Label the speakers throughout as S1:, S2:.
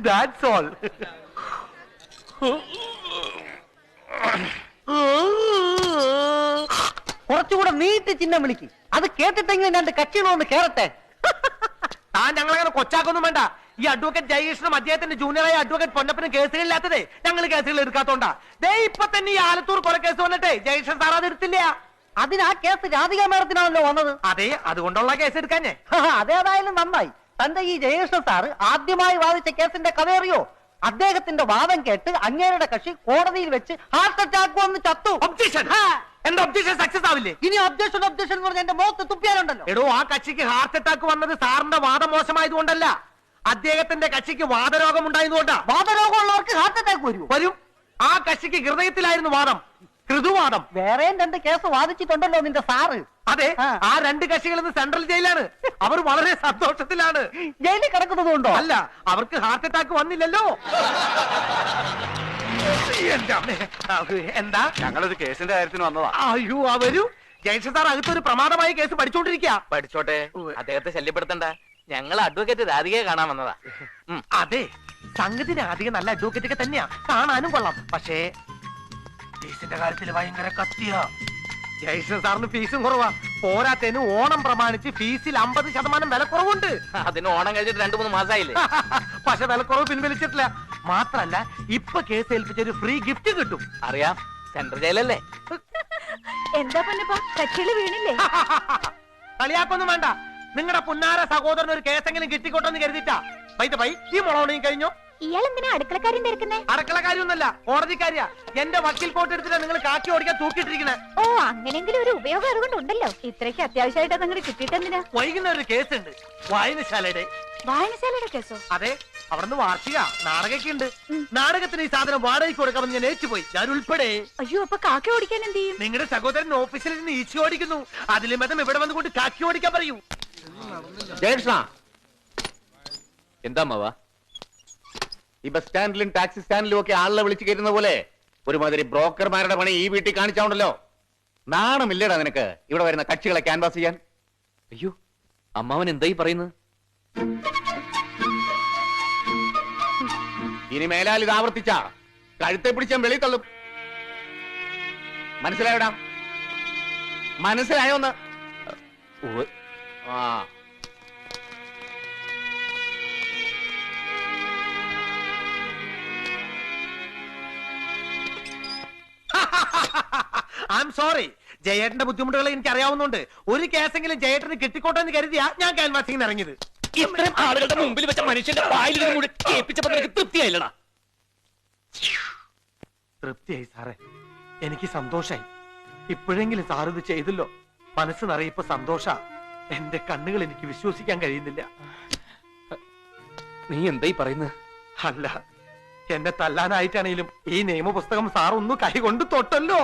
S1: That's all.
S2: കുറച്ചുകൂടെ നീട്ടി ചിഹ്നം വിളിക്ക്. അത് കേട്ടിട്ടെങ്കിലും രണ്ട് കക്ഷികളൊന്ന് കേറട്ടെ.
S1: താൻ ഞങ്ങളങ്ങനെ കൊച്ചാക്കൊന്നും വേണ്ട. ഈ അഡ്വക്കേറ്റ് ജയകൃഷ്ണനും അദ്ദേഹത്തിന്റെ ജൂനിയറായ അഡ്വക്കേറ്റ് പൊന്നപ്പനും കേസുകളില്ലാത്തതേ ഞങ്ങൾ കേസുകൾ എടുക്കാത്തോണ്ടാ. ഇപ്പൊ തന്നെ ഈ ആലത്തൂർ കൊലക്കേസ് വന്നിട്ടേ ജയകൃഷ്ണൻ സാർ അത് എടുത്തില്ല.
S2: അതിനാ കേസ് രാധിക മേഡത്തിനാണല്ലോ വന്നത്.
S1: അതെ, അതുകൊണ്ടുള്ള കേസ് എടുക്കാഞ്ഞേ.
S2: അതേതായാലും നന്നായി. തന്റെ ഈ ജയകൃഷ്ണൻ സാറ് ആദ്യമായി വാദിച്ച കേസിന്റെ കഥയറിയോ? അദ്ദേഹത്തിന്റെ വാദം കേട്ട് അങ്ങേരുടെ കക്ഷി കോടതിയിൽ വെച്ച് ഹാർട്ട് അറ്റാക്ക് വന്ന് ചത്തു.
S1: ഒബ്ജക്ഷൻ. എന്റെ ഒബ്ജക്ഷൻ സക്സസ് ആവില്ലേ?
S2: ഇനി ഒബ്ജക്ഷൻ ഒബ്ജക്ഷൻ എന്ന് പറഞ്ഞ എന്റെ മുഖത്ത് തുപ്പിയാലുണ്ടല്ലോ.
S1: എടോ, ആ കക്ഷിക്ക് ഹാർട്ട് അറ്റാക്ക് വന്നത് സാറിന്റെ വാദം മോശമായതുകൊണ്ടല്ല, അദ്ദേഹത്തിന്റെ കക്ഷിക്ക് വാദരോഗം ഉണ്ടായതുകൊണ്ടാ.
S2: വാദരോഗമുള്ളവർക്ക് ഹാർട്ട് അറ്റാക്ക്
S1: വരും. ആ കക്ഷിക്ക് ഹൃദയത്തിലായിരുന്നു വാദം, ഹൃദുവാദം.
S2: വേറെയും രണ്ട് കേസ് വാദിച്ചിട്ടുണ്ടല്ലോ നിന്റെ സാറ്.
S1: അതെ, ആ രണ്ട് കക്ഷികൾ ഇന്ന് സെൻട്രൽ ജയിലാണ്. അവർ വളരെ സന്തോഷത്തിലാണ്.
S2: ജയിലിൽ കിടക്കുന്നതുകൊണ്ടോ?
S1: അല്ല, അവർക്ക് ഹാർട്ട് അറ്റാക്ക് വന്നില്ലല്ലോ. എന്താ?
S3: ഞങ്ങളൊരു കേസിന്റെ കാര്യത്തിന് വന്നതാ.
S1: അയ്യോ, അവരും ജയകൃഷ്ണൻ സാർ അകത്തൊരു പ്രമാദമായ കേസ് പഠിച്ചോണ്ടിരിക്കുക.
S4: പഠിച്ചോട്ടെ, അദ്ദേഹത്തെ ശല്യപ്പെടുത്തണ്ട. ഞങ്ങൾ അഡ്വക്കേറ്റ് രാധികയെ കാണാൻ വന്നതാ.
S1: അതെ, സംഗതി രാധിക നല്ല അഡ്വക്കേറ്റ് ഒക്കെ തന്നെയാ, കാണാനും കൊള്ളാം. പക്ഷേ ഫീസിന്റെ കാര്യത്തിൽ ഭയങ്കര കത്തിയാ. ജയകൃഷ്ണൻ സാറിന് ഫീസും കുറവാ. പോരാത്തതിന് ഓണം പ്രമാണിച്ച് ഫീസിൽ 50% വിലക്കുറവുണ്ട്.
S4: അതിന് ഓണം കഴിഞ്ഞിട്ട് 2-3 മാസമായില്ലേ?
S1: പക്ഷെ വിലക്കുറവ് പിൻവലിച്ചിട്ടില്ല. മാത്രല്ല, ഇപ്പൊ കേസ് ഏൽപ്പിച്ച ഒരു ഫ്രീ ഗിഫ്റ്റ് കിട്ടും.
S4: അറിയാം, സെൻട്രൽ ജയിലല്ലേ.
S5: എന്താ പൊന്നപ്പാ, കക്ഷികള് വീണില്ലേ?
S1: കളിയാക്കൊന്നും വേണ്ട. നിങ്ങളുടെ പുന്നാര സഹോദരൻ ഒരു കേസെങ്കിലും കിട്ടിക്കോട്ടെന്ന് കരുതിട്ടാ. ഈ മുളവണയും കഴിഞ്ഞോ?
S5: ഇയാൾ എന്തിനാ അടുക്കളക്കാരും തിരക്കുന്നേ?
S1: അടുക്കളക്കാരിയൊന്നല്ല, കോടതിക്കാരിയാ. എന്റെ വക്കീൽ കോട്ട് എടുത്തിട്ട് നിങ്ങൾ കാക്കി ഓടിക്കാൻ തൂക്കിട്ടിരിക്കണേ.
S5: ഓ, അങ്ങനെങ്കിലും ഒരു ഉപയോഗം അതുകൊണ്ടുണ്ടല്ലോ. ഇത്രയ്ക്ക് അത്യാവശ്യമായിട്ട് അതങ്ങോട്ട് കിട്ടിയിട്ടെന്തിനാ?
S1: വൈകുന്ന ഒരു കേസ് ഉണ്ട്, വായനശാലയുടെ.
S5: വായനശാലയുടെ കേസോ?
S1: അതെ, അവിടുന്ന് വാർഷിക നാടകമൊക്കെ ഉണ്ട്. നാടകത്തിന് ഈ സാധനം വാടകയ്ക്ക് കൊടുക്കാമെന്ന് ഞാൻ ഏറ്റുപോയി, ഞാൻ ഉൾപ്പെടെ.
S5: അയ്യോ, അപ്പൊ കാക്കി ഓടിക്കാൻ എന്ത് ചെയ്യും?
S1: നിങ്ങളുടെ സഹോദരൻ ഓഫീസിൽ നിന്ന് ഈച്ചി ഓടിക്കുന്നു. അതിലും ബന്ധം ഇവിടെ വന്നുകൊണ്ട് കാക്കി ഓടിക്കാൻ പറയൂ.
S3: ജയകൃഷ്ണ, എന്താ മാവാ ഈ ബസ് സ്റ്റാൻഡിലും ടാക്സി സ്റ്റാൻഡിലും ഒക്കെ ആളെ വിളിച്ചു കയറ്റുന്ന പോലെ ഒരുമാതിരി ബ്രോക്കർമാരുടെ പണി ഈ വീട്ടിൽ കാണിച്ചാണല്ലോ. നാണമില്ലേടാ നിനക്ക് ഇവിടെ വരുന്ന കക്ഷികളെ ക്യാൻവാസ് ചെയ്യാൻ?
S4: അയ്യോ, അമ്മാവൻ എന്തായി പറയുന്നത്?
S3: ഇനി മേലാൽ ഇത് ആവർത്തിച്ച കഴുത്തെ പിടിച്ചാൽ വെളി തള്ളും. മനസ്സിലായോടാ? മനസ്സിലായോന്ന്? ആ,
S1: ഐ എം സോറി. ജയേട്ടന്റെ ബുദ്ധിമുട്ടുകൾ എനിക്ക് അറിയാവുന്നുണ്ട്. ഒരു കേസെങ്കിലും ജയേട്ടന് കിട്ടിക്കോട്ടെ എന്ന് കരുതിയാ ഞാൻ ക്യാൻവാസിംഗിന് ഇറങ്ങിയത്.
S4: ഇത്രയും ആളുകളുടെ മുമ്പിൽ വെച്ച മനുഷ്യന്റെ വായിൽ കൂടി കേൾപ്പിച്ചപ്പോ നിനക്ക് തൃപ്തിയായില്ലടാ?
S1: തൃപ്തിയായി സാറേ, എനിക്ക് സന്തോഷായി. ഇപ്പോഴെങ്കിലും സാർ ഇത് ചെയ്തല്ലോ. മനസ്സ് നിറയിപ്പോ സന്തോഷ. എന്റെ കണ്ണുകൾ എനിക്ക് വിശ്വസിക്കാൻ കഴിയുന്നില്ല.
S4: നീ എന്തായി പറയുന്നത്?
S1: അല്ല, എന്നെ തല്ലാനായിട്ടാണെങ്കിലും ഈ നിയമപുസ്തകം സാർ ഒന്ന് കൈകൊണ്ട് തൊട്ടല്ലോ.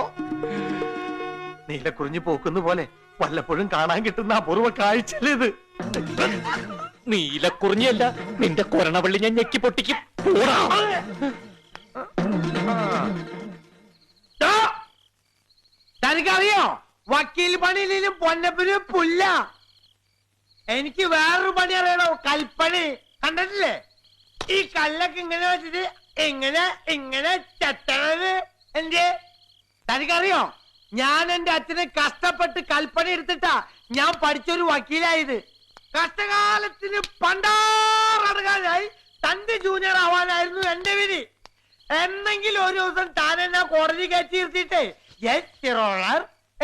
S1: നീലക്കുറിഞ്ഞു പോക്കുന്ന പോലെ വല്ലപ്പോഴും കാണാൻ കിട്ടുന്ന അപൂർവ കാഴ്ചയിലേത്.
S4: നീലക്കുറിഞ്ഞല്ല, നിന്റെ കൊരണവള്ളി ഞാൻ ഞെക്കി പൊട്ടിക്കും.
S1: തനിക്കറിയോ, വക്കീൽ പണിയിലും പൊന്നപ്പനും പുല്ല. എനിക്ക് വേറൊരു പണി അറിയണോ, കൽപ്പണി. കണ്ടിട്ടില്ലേ ഈ കല്ലൊക്കെ ഇങ്ങനെ വെച്ചിട്ട് ഇങ്ങനെ ഇങ്ങനെ ചെത്തണത്? എന്റെ തനിക്കറിയോ, ഞാൻ എന്റെ അച്ഛനെ കഷ്ടപ്പെട്ട് കൽപ്പണി എടുത്തിട്ടാ ഞാൻ പഠിച്ചൊരു വക്കീലായത്. കഷ്ടകാലത്തിന് പണ്ടാറടങ്ങാനായി തന്റെ ജൂനിയർ ആവാനായിരുന്നു എന്റെ വിധി. എന്നെങ്കിലും ഒരു ദിവസം താൻ എന്നെ കോടതി കയറ്റി ഇരുത്തിയിട്ടേ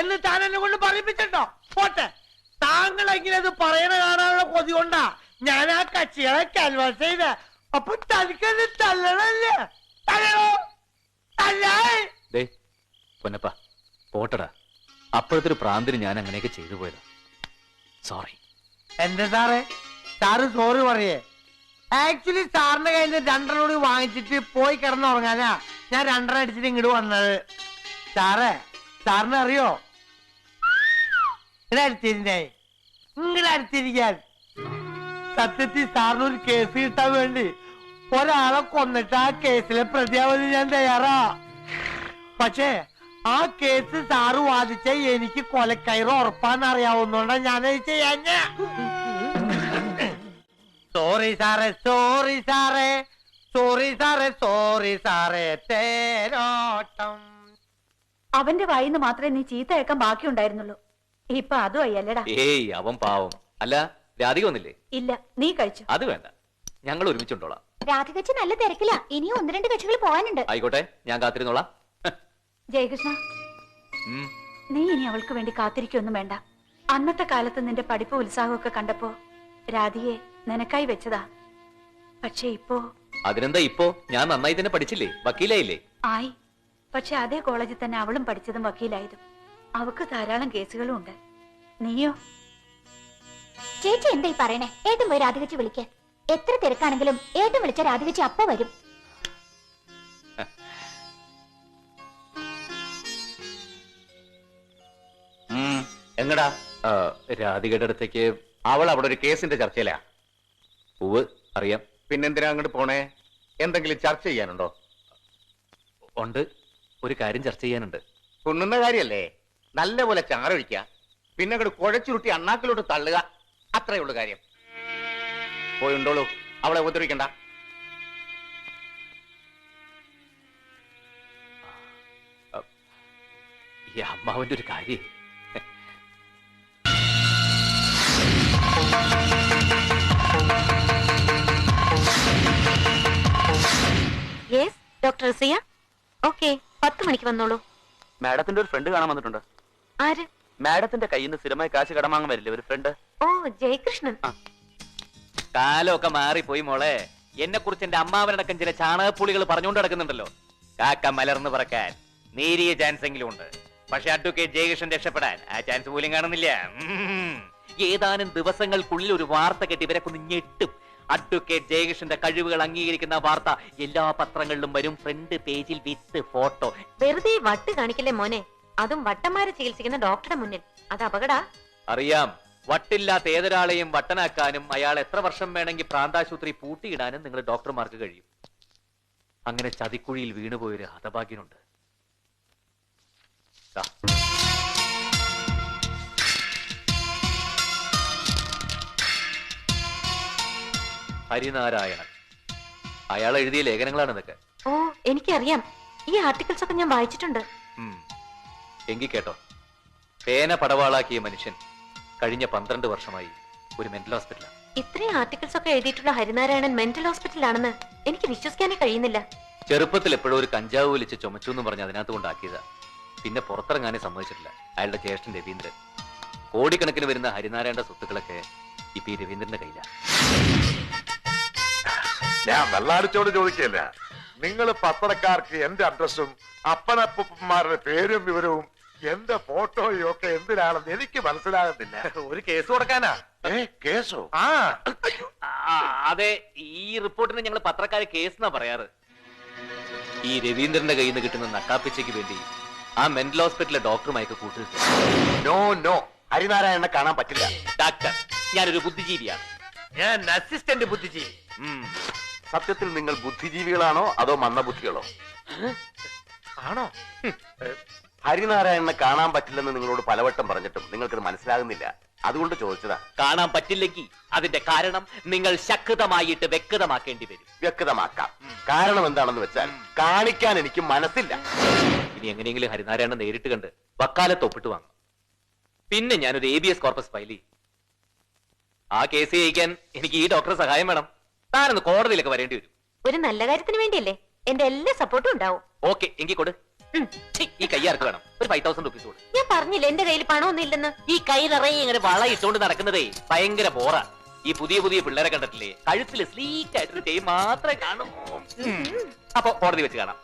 S1: എന്ന് താൻ എന്നെ കൊണ്ട് പറയിപ്പിച്ചിട്ടോ? പോട്ടെ, താങ്കളെങ്കിലും അത് പറയണ കാണാനുള്ള കൊതി കൊണ്ടാ ഞാൻ ആ കക്ഷികളെ ക്യാൻവാസ് ചെയ്ത. അപ്പൊ തനിക്കത് തല്ലണല്ലേ? തല്ലണോ? തല്ലേ?
S4: പൊന്നപ്പ പോട്ടടാ, അപ്പോഴത്തെ ഒരു പ്രാന്തിന് ഞാൻ അങ്ങനെയൊക്കെ ചെയ്തു പോയതാ. സോറി.
S1: എന്റെ സാറേ, സാറ് സോറി പറയേ. ആക്ച്വലി സാറിന്റെ കയ്യിൽ നിന്ന് 2 കൂടി വാങ്ങിച്ചിട്ട് പോയി കിടന്നുറങ്ങാനാ ഞാൻ 2 അടിച്ചിട്ട് ഇങ്ങോട്ട് വന്നത്. സാറേ, സാറിന് അറിയോ, ഇങ്ങടെ അടുത്തിരിക്കാൻ സത്യത്തിൽ സാറിനൊരു കേസ് കിട്ടാൻ വേണ്ടി ഒരാളെ കൊന്നിട്ട് ആ കേസിലെ പ്രതിയാവാൻ ഞാൻ തയ്യാറാ. പക്ഷേ ആ കേസ് സാറ് വാദിച്ച എനിക്ക് കൊലക്കയറ് ഉറപ്പാന്ന് അറിയാവുന്നോണ്ടാ ഞാനത് ചെയ്യാഞ്ഞ. സോറി സാറേ സോറി സാറേ സോറി സാറേ സോറി സാറേ തേരോട്ടം.
S5: അവന്റെ വായിന്ന് മാത്രമേ നീ ചീത്ത കേൾക്കാൻ ബാക്കിയുണ്ടായിരുന്നുള്ളൂ. ഇപ്പൊ അതും അയ്യല്ലടാ.
S4: ഏയ് അവൻ പാവം. അല്ല രാധിക വന്നില്ലേ?
S5: ഇല്ല, നീ കഴിച്ചു.
S4: അത് വേണ്ട, ഞങ്ങൾ ഒരുമിച്ചുണ്ടോളാം.
S5: രാധികച്ച് നല്ല തിരക്കില്ല. ഇനിയും 1-2 കക്ഷികൾ പോകാനുണ്ട്.
S4: ആയിക്കോട്ടെ, ഞാൻ കാത്തിരുന്നോളാം.
S5: ജയകൃഷ്ണ, നീ ഇനി അവൾക്ക് വേണ്ടി കാത്തിരിക്കൊന്നും വേണ്ട. അന്നത്തെ കാലത്ത് നിന്റെ പഠിപ്പ് ഉത്സാഹമൊക്കെ കണ്ടപ്പോ രാധികയെ നിനക്കായി വെച്ചതാ. പക്ഷെ ഇപ്പോ
S4: അതിനെന്താ ഇപ്പോ? ഞാൻ നന്നായി തന്നെ പഠിച്ചില്ലേ, വക്കീലായില്ലേ?
S5: ആയി. പക്ഷെ അതേ കോളേജിൽ തന്നെ അവളും പഠിച്ചതും വക്കീലായതും. അവക്ക് ധാരാളം കേസുകളും ഉണ്ട്. നീയോ?
S6: ചേച്ചി എന്തായി പറയണേ? ഏട്ടൻ പോയി രാധികച്ചി വിളിക്ക. എത്ര തിരക്കാണെങ്കിലും ഏട്ടൻ വിളിച്ച രാധികച്ചി അപ്പ വരും.
S3: എങ്ങടാ?
S4: രാധികയുടെ അടുത്തേക്ക്.
S3: അവൾ അവിടെ ഒരു കേസിന്റെ ചർച്ചയിലാ.
S4: ഉവ് അറിയാം.
S3: പിന്നെന്തിനാ അങ്ങോട്ട് പോണേ? എന്തെങ്കിലും ചർച്ച ചെയ്യാനുണ്ടോ?
S4: ഉണ്ട്, ഒരു കാര്യം ചർച്ച ചെയ്യാനുണ്ട്.
S3: തുണ്ണുന്ന കാര്യല്ലേ? നല്ലപോലെ ചാറൊഴിക്കുക, പിന്നെ അങ്ങോട്ട് കുഴച്ചുരുട്ടി അണ്ണാക്കിലോട്ട് തള്ളുക, അത്രേ ഉള്ളു കാര്യം. പോയുണ്ടോളൂ, അവളെ ഉപദ്രവിക്കണ്ട.
S4: ഈ അമ്മാവന്റെ ഒരു കാര്യം.
S5: യെസ് ഡോക്ടർ സിയ. ഓക്കെ, 10 മണിക്ക് വന്നോളൂ.
S7: മാഡത്തിന്റെ ഒരു ഫ്രണ്ട് കാണാൻ വന്നിട്ടുണ്ട്.
S5: ആര്?
S7: മാഡത്തിന്റെ കയ്യിൽ നിന്ന് സ്ഥിരമായി കാശ് കടം വാങ്ങാൻ വരില്ലേ ഒരു ഫ്രണ്ട്?
S5: ഓ, ജയകൃഷ്ണൻ.
S4: കാലമൊക്കെ മാറിപ്പോയി മോളെ. എന്നെ കുറിച്ച് എന്റെ അമ്മാവനടക്കം ചില ചാണകപ്പുളികൾ പറഞ്ഞുകൊണ്ട് നടക്കുന്നുണ്ടല്ലോ. കാക്ക മലർന്നു പറക്കാൻ നേരിയ ചാൻസ് എങ്കിലും ഉണ്ട്. പക്ഷെ അഡ്വക്കേറ്റ് ജയകൃഷ്ണൻ രക്ഷപ്പെടാൻ ആ ചാൻസ് പോലും കാണുന്നില്ല. ഏതാനും ദിവസങ്ങൾക്കുള്ളിൽ ഒരു വാർത്ത കെട്ടി ഇവരൊക്കെ ഒന്ന് ഞെട്ടും. അഡ്വക്കേറ്റ് ജയകൃഷ്ണന്റെ കഴിവുകൾ അംഗീകരിക്കുന്ന വാർത്ത എല്ലാ പത്രങ്ങളിലും വരും, ഫ്രണ്ട് പേജിൽ വിത്ത് ഫോട്ടോ.
S5: വെറുതെ വട്ട് കാണിക്കല്ലേ മോനെ, അതും വട്ടന്മാരെ ചികിത്സിക്കുന്ന ഡോക്ടറുടെ മുന്നിൽ. അത് അപകടാ.
S4: അറിയാം, വട്ടില്ലാത്ത ഏതൊരാളെയും വട്ടനാക്കാനും അയാൾ എത്ര വർഷം വേണമെങ്കിൽ പ്രാന്താശുപത്രി പൂട്ടിയിടാനും നിങ്ങൾ ഡോക്ടർമാർക്ക് കഴിയും. അങ്ങനെ ചതിക്കുഴിയിൽ വീണുപോയൊരു ഹതഭാഗ്യനുണ്ട്. ഹരിനാരായണൻ. അയാൾ എഴുതിയ ലേഖനങ്ങളാണ് ഇതൊക്കെ.
S5: ഓ, എനിക്കറിയാം. ഈ ആർട്ടിക്കിൾസ് ഒക്കെ ഞാൻ വായിച്ചിട്ടുണ്ട്.
S4: എങ്കിൽ കേട്ടോ. പേന പടവാളാക്കിയ മനുഷ്യൻ കഴിഞ്ഞ 12 വർഷമായി ഒരു മെന്റൽ ഹോസ്പിറ്റലാണ്.
S5: ഇത്രയും ആർട്ടിക്കിൾസ് ഒക്കെ എഴുതിയിട്ടുള്ള ഹരിനാരായണൻ മെന്റൽ ഹോസ്പിറ്റലാണെന്ന് എനിക്ക് വിശ്വസിക്കാനേ കഴിയുന്നില്ല.
S4: ചെറുപ്പത്തിൽ എപ്പോഴും ഒരു കഞ്ചാവ് വലിച്ച് ചുമച്ചു എന്ന് പറഞ്ഞ് അതിനകത്ത് കൊണ്ടാക്കിയതാ. പിന്നെ പുറത്തിറങ്ങാനേ സമ്മതിച്ചിട്ടില്ല. അയാളുടെ ജ്യേഷ്ഠൻ രവീന്ദ്രൻ. കോടിക്കണക്കിന് വരുന്ന ഹരിനാരായണന്റെ സ്വത്തുക്കളൊക്കെ ഇപ്പൊ ഈ രവീന്ദ്രന്റെ കയ്യിലാണ്.
S8: ഞാൻ വെള്ളാടിച്ചോട് ചോദിക്കല്ല. നിങ്ങൾ പത്രക്കാർക്ക് എന്റെ അഡ്രസ്സും അപ്പനപ്പന്മാരുടെ പേരും വിവരവും എന്റെ ഫോട്ടോയും ഒക്കെ എന്തിനാണെന്ന് എനിക്ക് മനസ്സിലാകുന്നില്ല.
S1: ഒരു കേസ് കൊടുക്കാനാ.
S8: കേസോ?
S4: അതെ, ഈ റിപ്പോർട്ടിന് ഞങ്ങൾ പത്രക്കാര് കേസ് എന്നാ പറയാറ്. ഈ രവീന്ദ്രന്റെ കയ്യിൽ നിന്ന് കിട്ടുന്ന നക്കാപ്പിച്ചയ്ക്ക് വേണ്ടി ആ മെന്റൽ ഹോസ്പിറ്റലിലെ ഡോക്ടറുമായൊക്കെ കൂട്ടുക.
S3: നോ നോ, ഹരിനാരായണനെ കാണാൻ പറ്റില്ല.
S4: ഡാക്ടർ, ഞാനൊരു ബുദ്ധിജീവിയാണ്.
S1: ഞാൻ അസിസ്റ്റന്റ് ബുദ്ധിജീവി.
S3: സത്യത്തിൽ നിങ്ങൾ ബുദ്ധിജീവികളാണോ അതോ മന്ദബുദ്ധികളോ?
S1: ആണോ?
S3: ഹരിനാരായണനെ കാണാൻ പറ്റില്ലെന്ന് നിങ്ങളോട് പലവട്ടം പറഞ്ഞിട്ടും നിങ്ങൾക്കത് മനസ്സിലാകുന്നില്ല. അതുകൊണ്ട് ചോദിച്ചതാ.
S4: കാണാൻ പറ്റില്ലെങ്കിൽ അതിന്റെ കാരണം നിങ്ങൾ ശക്തമായിട്ട് വ്യക്തമാക്കേണ്ടി വരും.
S3: വ്യക്തമാക്കാം. കാരണം എന്താണെന്ന് വെച്ചാൽ കാണിക്കാൻ എനിക്ക് മനസ്സില്ല.
S4: ഇനി എങ്ങനെയെങ്കിലും ഹരിനാരായണൻ നേരിട്ട് കണ്ട് വക്കാലത്ത് ഒപ്പിട്ട് വാങ്ങും. പിന്നെ ഞാനൊരു ABS കോർപ്പസ് ഫയൽ ചെയ്യും. ആ കേസ് ജയിക്കാൻ എനിക്ക് ഈ ഡോക്ടറെ സഹായം വേണം. താനൊന്ന് കോടതിയിലൊക്കെ വരേണ്ടി വരും.
S5: ഒരു നല്ല കാര്യത്തിന് വേണ്ടിയല്ലേ? എന്റെ എല്ലാ സപ്പോർട്ടും ഉണ്ടാവും.
S4: ഓക്കെ, എങ്കിൽ കൊടു. ഈ കയ്യാർക്ക് വേണം. ഒരു 5000 റുപ്പീസ് കൊടു.
S5: ഞാൻ പറഞ്ഞില്ല എന്റെ കയ്യിൽ പണമൊന്നും ഇല്ലെന്ന്.
S4: ഈ കൈ നിറയെ ഇങ്ങനെ വള ഇട്ടുകൊണ്ട് നടക്കുന്നതേ ഭയങ്കര ബോറാ. ഈ പുതിയ പുതിയ പിള്ളേരെ കണ്ടിട്ടില്ലേ? കഴുത്തിൽ സ്ലീക്ക് ആയിട്ടൊരു കൈ മാത്രമേ കാണൂ. അപ്പൊ കോടതി വെച്ച് കാണാം.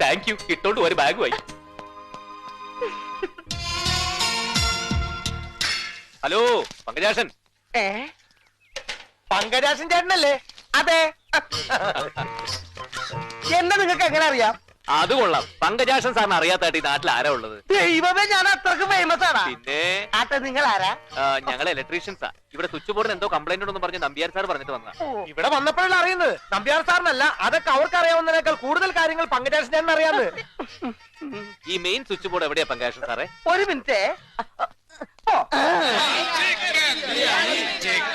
S4: Thank you. ഇട്ടോണ്ട് ഒരു ബാഗുമായി. ഹലോ പങ്കജാഷൻ.
S1: പങ്കജാഷൻ ചേട്ടനല്ലേ? അതെ. എന്നെ നിങ്ങൾക്ക് എങ്ങനെ അറിയാം?
S4: അത് കൊള്ളാം. പങ്കജാഷൻ സാറിന് അറിയാത്തായിട്ട് ഈ നാട്ടിൽ ആരാ ഉള്ളത്?
S1: ദൈവമേ, ഞാൻ അത്രക്ക് ഫേമസ് ആണോ?
S4: പിന്നെ
S1: ആട്ടെ, നിങ്ങൾ ആരാ?
S4: ഞങ്ങൾ ഇലക്ട്രീഷ്യൻസാ. ഇവിടെ സ്വിച്ച് ബോർഡിന് എന്തോ കംപ്ലൈന്റ് ഉണ്ടെന്ന് പറഞ്ഞ് നമ്പ്യാർ സാർ പറഞ്ഞിട്ട് വന്നാ.
S1: ഇവിടെ വന്നപ്പോഴല്ല അറിയുന്നത്. നമ്പ്യാർ സാറിനല്ല, അതൊക്കെ അവർക്ക് അറിയാവുന്നതിനേക്കാൾ കൂടുതൽ കാര്യങ്ങൾ പങ്കജാഷൻ ചേട്ടൻ അറിയാന്ന്.
S4: ഈ മെയിൻ സ്വിച്ച് ബോർഡ് എവിടെയാ പങ്കജാഷൻ സാറേ?
S1: ഒരു മിനിറ്റ്.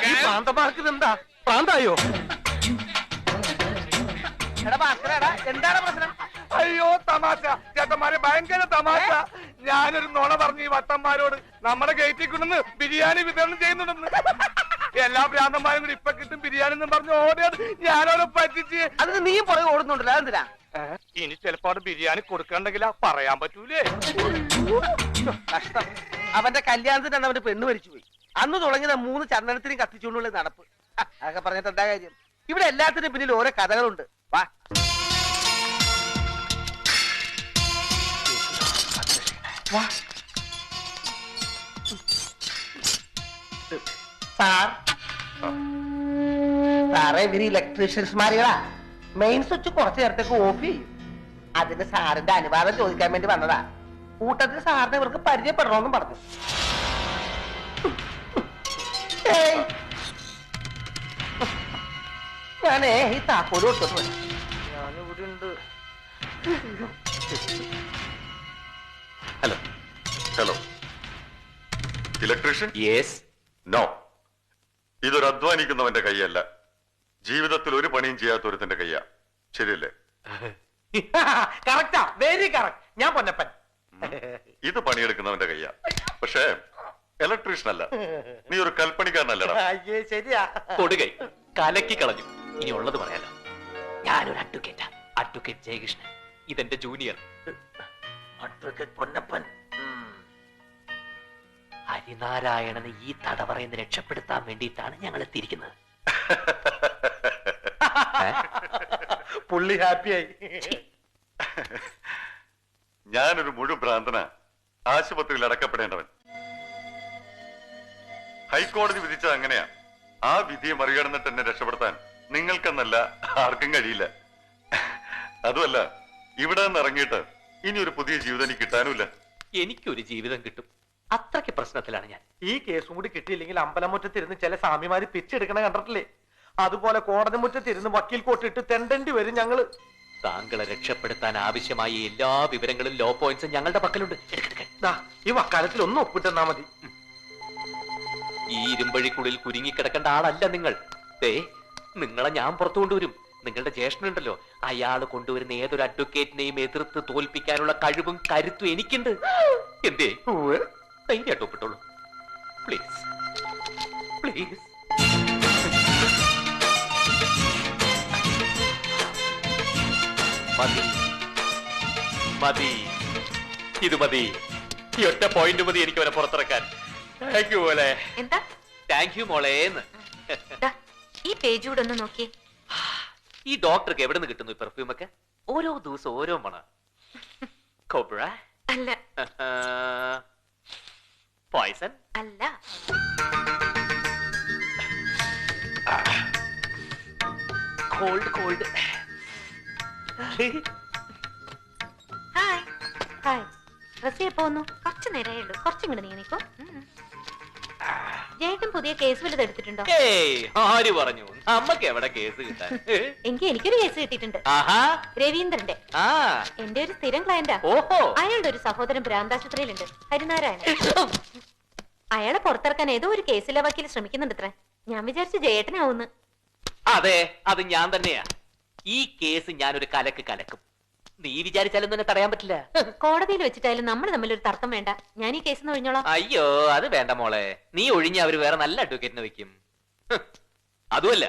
S1: ഈ പ്രാന്തം എന്താ പ്രാന്തായോ?
S2: എന്താണ് പ്രശ്നം?
S1: അയ്യോ തമാശ ചേട്ടന്മാരെ, ഭയങ്കര തമാശ. ഞാനൊരു നുണ പറഞ്ഞു ഈ വട്ടന്മാരോട്. നമ്മുടെ ഗേറ്റിൽ കൊണ്ടുവന്ന് ബിരിയാണി വിതരണം ചെയ്യുന്നുണ്ടെന്ന്. എല്ലാ ഭ്രാന്തന്മാരും കൂടി ഇപ്പൊ കിട്ടും ബിരിയാണി എന്ന് പറഞ്ഞു ഓടിയത് ഞാനോടെ പറ്റിച്ച്.
S2: അതിന് നീയും പുറകെ ഓടുന്നുണ്ടല്ലോ, അതെന്തിനാ?
S1: ഇനി ചിലപ്പോ അവിടെ ബിരിയാണി കൊടുക്കണ്ടെങ്കിലാ പറയാൻ പറ്റൂലേ.
S2: കഷ്ടം. അവന്റെ കല്യാണത്തിന് അവന്റെ പെണ്ണ് മരിച്ചു പോയി. അന്ന് തുടങ്ങിയ 3 ചന്ദനത്തിനും കത്തിച്ചുകൊണ്ടുള്ള നടപ്പ്. അതൊക്കെ പറഞ്ഞിട്ട് എന്താ കാര്യം? ഇവിടെ എല്ലാത്തിനും പിന്നിൽ ഓരോ കഥകളുണ്ട്. വാ. സാറേ, ഇവര് ഇലക്ട്രീഷ്യൻസ്മാരികളാ. മെയിൻ സ്വിച്ച് കുറച്ചു നേരത്തേക്ക് ഓഫ് ചെയ്യും. അതിന് സാറിന്റെ അനുവാദം ചോദിക്കാൻ വേണ്ടി വന്നതാ. കൂട്ടത്തിൽ സാറിനെ ഇവർക്ക് പരിചയപ്പെടണമെന്നും പറഞ്ഞു. ഞാനേ ഈ താക്കോല് കൊടുത്തിട്ട് വരാം. ഞാനിവിടെ ഉണ്ട്.
S4: Hello.
S8: Hello, electrician?
S4: Yes.
S8: No, ഇതൊരു അധ്വാനിക്കുന്നവന്റെ കൈയല്ല, ജീവിതത്തിൽ ഒരു പണിയും ചെയ്യാത്ത ഒരുത്തന്റെ കയ്യാ. ശരിയല്ലേ?
S1: Correct, very correct. ഞാൻ പൊന്നപ്പൻ.
S8: ഇത് പണിയെടുക്കുന്നവന്റെ കയ്യാ. പക്ഷേ ഇലക്ട്രീഷ്യൻ അല്ല, നീ ഒരു കൽപ്പണിക്കാരനല്ലടാ.
S1: അയ്യേ, ശരിയാ.
S4: കൊടുകൈ കലക്കി കളഞ്ഞു. ഇനി ഉള്ളത് പറയാലോ. ഞാനൊരു അഡ്വക്കേറ്റാ, അഡ്വക്കേറ്റ് ജയകൃഷ്ണൻ. ഇതെന്റെ ജൂനിയർ
S2: അഡ്വക്കേറ്റ് പൊന്നപ്പൻ.
S4: ഹരിനാരായണനെ ഈ തടവറയിൽ നിന്ന് രക്ഷപ്പെടുത്താൻ വേണ്ടിയിട്ടാണ് ഞങ്ങൾ എത്തിയിരിക്കുന്നത്.
S1: പുള്ളി ഹാപ്പിയായി.
S8: ഞാനൊരു മുഴുഭ്രാന്തന, ആശുപത്രിയിൽ അടക്കപ്പെടേണ്ടവൻ. ഹൈക്കോടതി വിധിച്ചത് അങ്ങനെയാ. ആ വിധിയെ മറികടന്നിട്ട് എന്നെ രക്ഷപ്പെടുത്താൻ നിങ്ങൾക്കെന്നല്ല ആർക്കും കഴിയില്ല. അതുമല്ല, ഇവിടെ നിന്ന് ഇറങ്ങിയിട്ട് ഇനി ഒരു പുതിയ ജീവിതം എനിക്ക് കിട്ടാനുമില്ല.
S4: എനിക്കൊരു ജീവിതം കിട്ടും, അത്രയ്ക്ക് പ്രശ്നത്തിലാണ് ഞാൻ.
S1: ഈ കേസും കൂടി കിട്ടിയില്ലെങ്കിൽ അമ്പലമുറ്റത്തിരുന്ന് ചില സ്വാമിമാര് പിച്ചെടുക്കണ കണ്ടിട്ടില്ലേ? അതുപോലെ കോടതി മുറ്റത്തിരുന്ന് വക്കീൽ കോട്ടിട്ട് തെണ്ടേണ്ടി വരും ഞങ്ങള്.
S4: താങ്കളെ രക്ഷപ്പെടുത്താൻ ആവശ്യമായ എല്ലാ വിവരങ്ങളും ലോ പോയിന്റ്സും ഞങ്ങളുടെ പക്കലുണ്ട്.
S1: ഈ വക്കാലത്തിൽ ഒന്ന് ഒപ്പിട്ടെന്നാ മതി.
S4: ഈ ഇരുമ്പഴിക്കുള്ളിൽ കുരുങ്ങിക്കിടക്കേണ്ട ആളല്ല നിങ്ങൾ. നിങ്ങളെ ഞാൻ പുറത്തു കൊണ്ടുവരും. നിങ്ങളുടെ ജ്യേഷ്ഠനുണ്ടല്ലോ, അയാൾ കൊണ്ടുവരുന്ന ഏതൊരു അഡ്വക്കേറ്റിനെയും എതിർത്ത് തോൽപ്പിക്കാനുള്ള കഴിവും കരുത്തും എനിക്കുണ്ട്. എന്തേ ധൈര്യമായിട്ട് ഒപ്പിട്ടോളൂ. Please please. മതി മതി, ഇത് മതി. ഈ ഒറ്റ പോയിന്റ് മതി എനിക്ക് അവനെ പുറത്തിറക്കാൻ. താങ്ക് യു മോളെ.
S5: എന്താ
S4: താങ്ക് യു മോളേന്ന്.
S5: ഈ പേജ് കൂടെ ഒന്ന് നോക്കിയേ.
S4: ഈ ഡോക്ടർക്ക് എവിടെ നിന്ന് കിട്ടുന്നു ഈ പെർഫ്യൂം ഒക്കെ? ഓരോ ദിവസം ഓരോ മണ. കോബ്ര
S5: അല്ല.
S4: പോയ്സൺ
S5: അല്ല.
S4: Cold cold.
S5: Hi hi. Dress എപ്പോ വന്നു? കുറച്ചു നേരമേ ഉള്ളൂ. കുറച്ചിങ്ങോട്ട് നീ നിൽക്കോ. ജേട്ടൻ പുതിയ കേസ് വല്ലതും എടുത്തിട്ടുണ്ടോ?
S4: ആര് പറഞ്ഞു? നമ്മക്ക് എവിടെ കേസ് കിട്ടാൻ?
S5: എനിക്കൊരു കേസ് കിട്ടിയിട്ടുണ്ട്. രവീന്ദ്രന്റെ. എന്റെ ഒരു സ്ഥിരം ക്ലയന്റാ.
S4: ഓഹോ.
S5: അയാളുടെ ഒരു സഹോദരൻ ഭ്രാന്താശുപത്രിയിലുണ്ട്, ഹരിനാരായണൻ. അയാളെ പുറത്തിറക്കാൻ ഏതോ ഒരു കേസിലെ വക്കീൽ ശ്രമിക്കുന്നുണ്ടത്രേ. ഞാൻ വിചാരിച്ചു ജയേട്ടനാവുന്ന്.
S4: അതെ, അത് ഞാൻ തന്നെയാ. ഈ കേസ് ഞാനൊരു കലക്ക് കലക്കും. നീ വിചാരിച്ചാലും തന്നെ തടയാൻ പറ്റില്ല.
S5: കോടതിയിൽ വെച്ചിട്ടായാലും നമ്മൾ തമ്മിലൊരു തർക്കം വേണ്ട. ഞാൻ ഈ കേസിന് ഒഴിഞ്ഞോളാം.
S4: അയ്യോ, അത് വേണ്ട മോളെ. നീ ഒഴിഞ്ഞ അവര് വേറെ നല്ല അഡ്വക്കേറ്റിനെ വെക്കും. അതുമല്ല,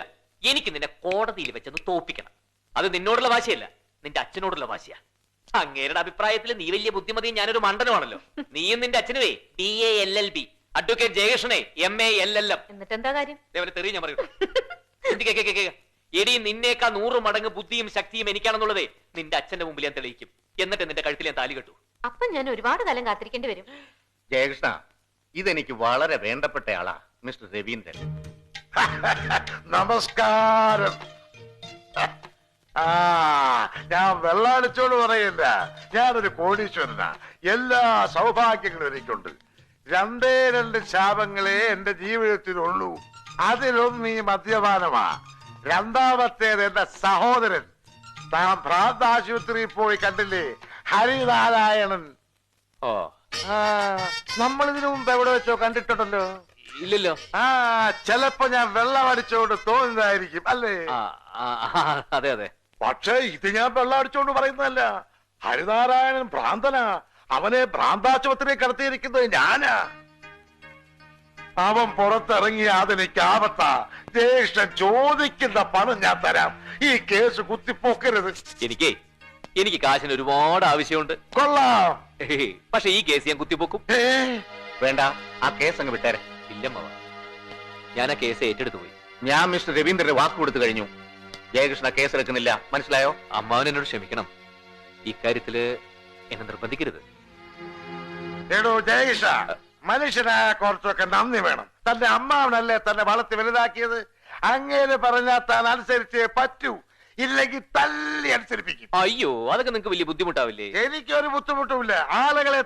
S4: എനിക്ക് നിന്നെ കോടതിയിൽ വെച്ചൊന്ന് തോപ്പിക്കണം. അത് നിന്നോടുള്ള വാശിയല്ല, നിന്റെ അച്ഛനോടുള്ള വാശിയാ. അങ്ങേരുടെ അഭിപ്രായത്തിൽ നീ വലിയ ബുദ്ധിമതിയും ഞാനൊരു മണ്ടനുമാണല്ലോ. നീയും നിന്റെ അച്ഛനുവേ BA LLB, അഡ്വക്കേറ്റ് ജയകൃഷ്ണനെ MA LLM.
S5: എന്നിട്ട് എന്താ കാര്യം?
S4: തെറി ഞാൻ പറയൂ. എടി, നിന്നേക്കാ 100 മടങ്ങ് ബുദ്ധിയും ശക്തിയും എനിക്കാണെന്നുള്ളതേ നിന്റെ അച്ഛന്റെ മുമ്പിൽ ഞാൻ തെളിയിക്കും. എന്നിട്ട് നിന്റെ കഴുത്തിൽ ഞാൻ താലി കെട്ടു.
S5: അപ്പൊ ഞാൻ ഒരുപാട് കാലം കാത്തിരിക്കേണ്ടി വരും.
S3: ജയകൃഷ്ണ, ഇതെനിക്ക് വളരെ വേണ്ടപ്പെട്ട ആളാ, മിസ്റ്റർ രവീന്ദ്രൻ.
S8: നമസ്കാരം. ഞാൻ വെള്ളാടിച്ചോട് പറയില്ല, ഞാനൊരു കോടീശ്വരനാ. എല്ലാ സൗഭാഗ്യങ്ങളും എനിക്കുണ്ട്. 2 ശാപങ്ങളെ എന്റെ ജീവിതത്തിലുള്ളൂ. അതിലൊന്ന് ഈ മദ്യപാനമാ. രണ്ടാമത്തേത് എന്റെ സഹോദരൻ. താൻ ഭ്രാന്താശുപത്രിയിൽ പോയി കണ്ടില്ലേ, ഹരിനാരായണൻ.
S4: ഓ,
S8: നമ്മളിതിനു മുമ്പ് എവിടെ വെച്ചോ കണ്ടിട്ടുണ്ടല്ലോ.
S4: ഇല്ലല്ലോ.
S8: ആ ചിലപ്പോ ഞാൻ വെള്ളം അടിച്ചോണ്ട് തോന്നുന്നതായിരിക്കും അല്ലേ?
S4: അതെ അതെ.
S8: പക്ഷേ ഇത് ഞാൻ വെള്ളം അടിച്ചോണ്ട് പറയുന്നതല്ല. ഹരിനാരായണൻ ഭ്രാന്തനാ. അവനെ ഭ്രാന്താശുപത്രി കടത്തിയിരിക്കുന്നത് ഞാനാ. അവൻ പുറത്തിറങ്ങിയ അതെനിക്ക് ആപത്താ. ജ്യേഷ്ഠൻ ചോദിക്കുന്ന പണം ഞാൻ തരാം. ഈ കേസ് കുത്തിപ്പോക്കരുത്.
S4: എനിക്ക് കാശിന് ഒരുപാട് ആവശ്യമുണ്ട്.
S8: കൊള്ളാം.
S4: പക്ഷെ ഈ കേസ് ഞാൻ കുത്തിപ്പോക്കും.
S3: വേണ്ട, ആ കേസ് അങ്ങ് വിട്ടേരെ.
S4: ഇല്ലമ്മ, ഞാൻ ആ കേസ് ഏറ്റെടുത്തു പോയി.
S3: ഞാൻ മിസ്റ്റർ രവീന്ദ്രന് വാക്ക് കൊടുത്തു കഴിഞ്ഞു. ജയകൃഷ്ണ കേസ് എടുക്കുന്നില്ല, മനസ്സിലായോ?
S4: അമ്മാവൻ എന്നോട് ക്ഷമിക്കണം. ഇക്കാര്യത്തില് എന്നെ നിർബന്ധിക്കരുത്.
S8: എടോ ജയകൃഷ്ണ, മനുഷ്യനായ കുറച്ചൊക്കെ നന്ദി വേണം. തന്റെ അമ്മാവനല്ലേ തന്നെ വളർത്തി വലുതാക്കിയത്. അങ്ങേര് പറഞ്ഞാൽ താൻ അനുസരിച്ചേ പറ്റൂ. ഇല്ലെങ്കിൽ തല്ലി അനുസരിപ്പിക്കും.
S4: അയ്യോ, അതൊക്കെ നിങ്ങൾക്ക് വലിയ ബുദ്ധിമുട്ടാവില്ലേ?
S8: എനിക്കൊരു ബുദ്ധിമുട്ടുമില്ല. ആളുകളെ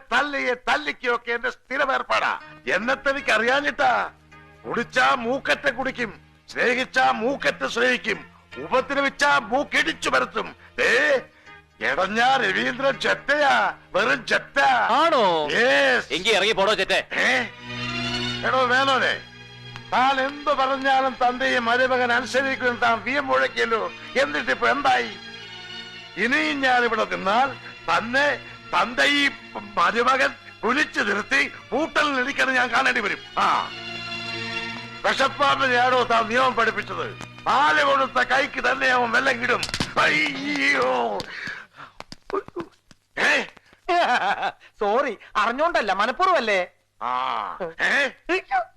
S8: തല്ലിക്കൊക്കെ എന്റെ സ്ഥിരം ഏർപ്പാടാ. എന്നത്തെ എനിക്ക് അറിയാഞ്ഞിട്ടാ. കുടിച്ചാ മൂക്കറ്റ കുടിക്കും, സ്നേഹിച്ചാ മൂക്കറ്റ സ്നേഹിക്കും, ഉപദ്രവിച്ചാ മൂക്കിടിച്ചു പരത്തും. എടഞ്ഞാ രവീന്ദ്രൻ ചെറ്റയാ, വെറും ചെറ്റ.
S4: ആണോ?
S8: എങ്കിൽ
S4: ഇറങ്ങി പോടോ ചെറ്റേ.
S8: എടോ വേണോനെ, താൻ എന്ത് പറഞ്ഞാലും തന്റെയും മരുമകൻ അനുസരിക്കും താൻ വിയം മുഴക്കിയല്ലോ. എന്നിട്ടിപ്പോ എന്തായി? ഇനിയും ഞാൻ ഇവിടെ നിന്നാൽ തന്റെ ഈ മരുമകൻ കുലിച്ചു നിർത്തി പൂട്ടലിനിരിക്കണം ഞാൻ കാണേണ്ടി വരും. വിഷപ്പാടിന് ഞാനോ താൻ നിയമം പഠിപ്പിച്ചത്. പാല് കൊടുത്ത കൈക്ക് തന്നെ അവൻ വെള്ളം കിടും. അയ്യോ,
S2: സോറി, അറിഞ്ഞോണ്ടല്ല, മനഃപൂർവ്വല്ലേ.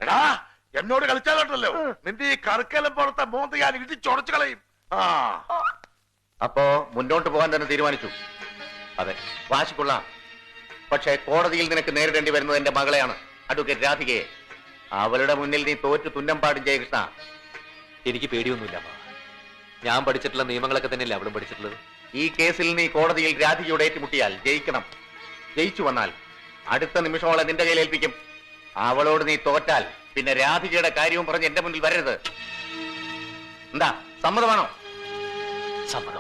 S8: എടാ, എന്നോട് കളിച്ചാലോട്ടല്ലോ. നിന്റെ ഈ കറുക്കലം പുറത്തെ മോന്ത് ഞാൻ ഇടിച്ചുടച്ചു കളയും.
S3: അപ്പോ മുന്നോട്ട് പോകാൻ തന്നെ തീരുമാനിച്ചു? അതെ, വാശിക്കൊള്ളാം. പക്ഷേ കോടതിയിൽ നിനക്ക് നേരിടേണ്ടി വരുന്നത് എന്റെ മകളെയാണ്, അഡ്വക്കേറ്റ് രാധികയെ. അവളുടെ മുന്നിൽ നീ തോറ്റു തുന്നം പാടും ജയകൃഷ്ണ.
S4: എനിക്ക് പേടിയൊന്നുമില്ല. ഞാൻ പഠിച്ചിട്ടുള്ള നിയമങ്ങളൊക്കെ തന്നെയല്ലേ അവളും പഠിച്ചിട്ടുള്ളത്.
S3: ഈ കേസിൽ നീ കോടതിയിൽ രാധികയോട് ഏറ്റുമുട്ടിയാൽ ജയിക്കണം. ജയിച്ചു വന്നാൽ അടുത്ത നിമിഷം അവളെ നിന്റെ കയ്യിൽ ഏൽപ്പിക്കും. അവളോട് നീ തോറ്റാൽ പിന്നെ രാധികയുടെ കാര്യവും പറഞ്ഞ് എന്റെ മുന്നിൽ വരരുത്. എന്താ, സമ്മതമാണോ?
S4: സമ്മതം.